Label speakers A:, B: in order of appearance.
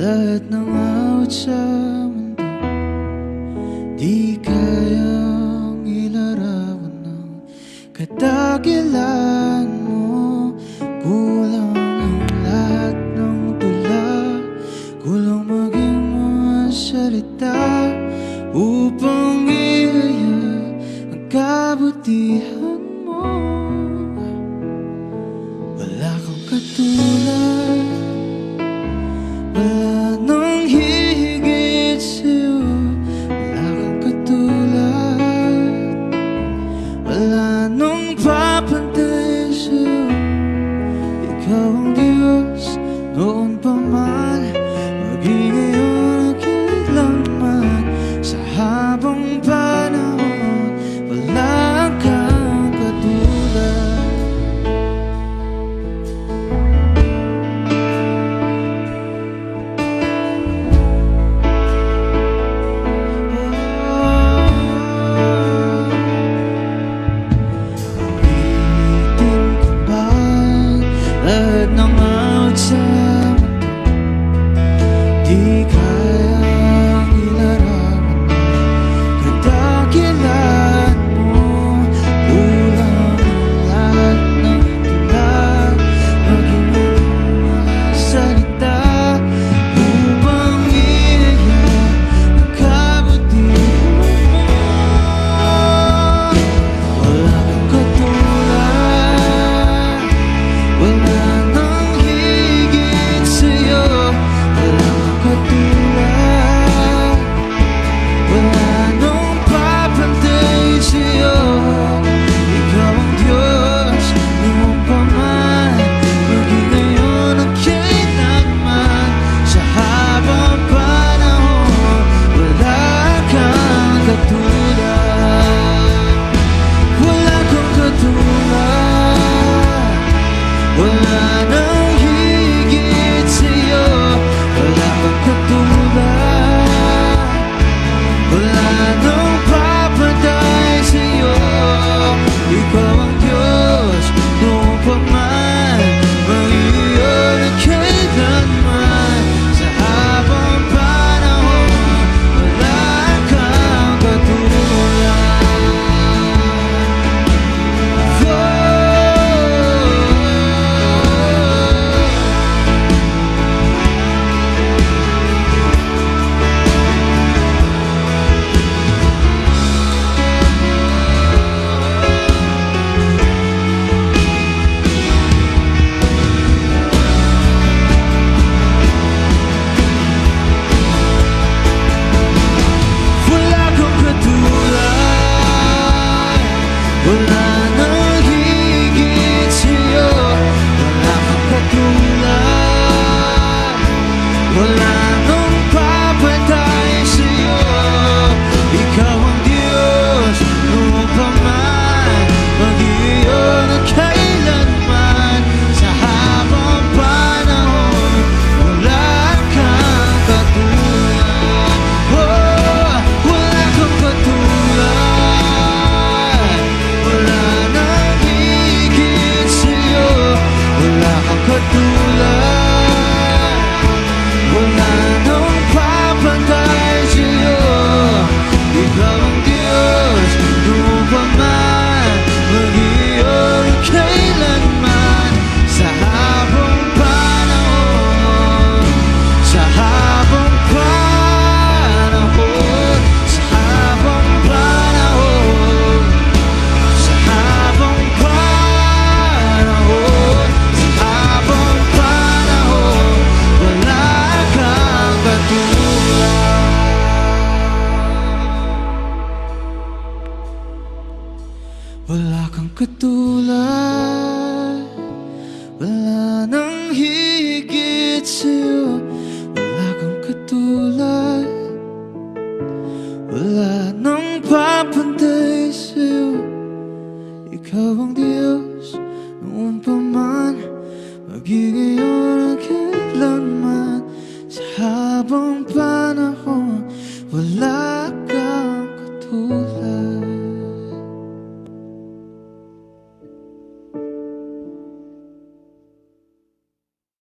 A: Lahat ng awit sa mundo di kayang ilarawan ng kadakilaan mo. Kulang ang lahat ng tula, kulang maging mga salita upang ihaya ang kabutihan mo. Wala kang katulad, wala nang hihigit sa'yo. Wala kang katulad, wala nang papantay sa'yo. Ikaw ang Diyos noon pa man, maging ngayon at kailanman. Sa habang panahon, wala kang katulad. Lahat ng awit sa mundo di kayang ilarawan ng kadakilaan mo. Kulang ang lahat ng tula, maging mga salita upang ihaya ang kabutihan mo. Wala kang katulad, wala nang higit sa'yo. Wala kang katulad, wala nang papantay sa'yo. Ikaw ang Diyos noon pa man, maging ngayon at kailanman. Sa habang panahon, wala kang katulad. Wala kang katulad, wala nang higit sa'yo. Wala kang katulad, wala nang papantay sa'yo. Ikaw ang Diyos noon pa man, ngayon at kailanman. Sa habang panahon, wala kang katulad. Wala kang katulad, wala nang higit sa'yo. Wala kang katulad, wala nang papantay sa'yo. Ikaw ang Diyos noon pa man, maging at kailanman. Sa habang panahon, wala kang katulad. Oh, wala kang katulad, wala nang higit sa'yo. Wala kang katulad, wala nang papantay sa'yo. Ikaw ang Diyos noon pa man, maging at kailanman. Sa habang panahon, sa habang panahon, sa habang panahon, sa habang panahon, sa habang panahon, wala kang katulad. Wala kang katulad, wala nang higit sa'yo. Wala kang katulad, wala nang papantay sa'yo. Ikaw ang Diyos noon pa man, maging ngayon at kailanman. Sa habang panahon, wala kang katulad.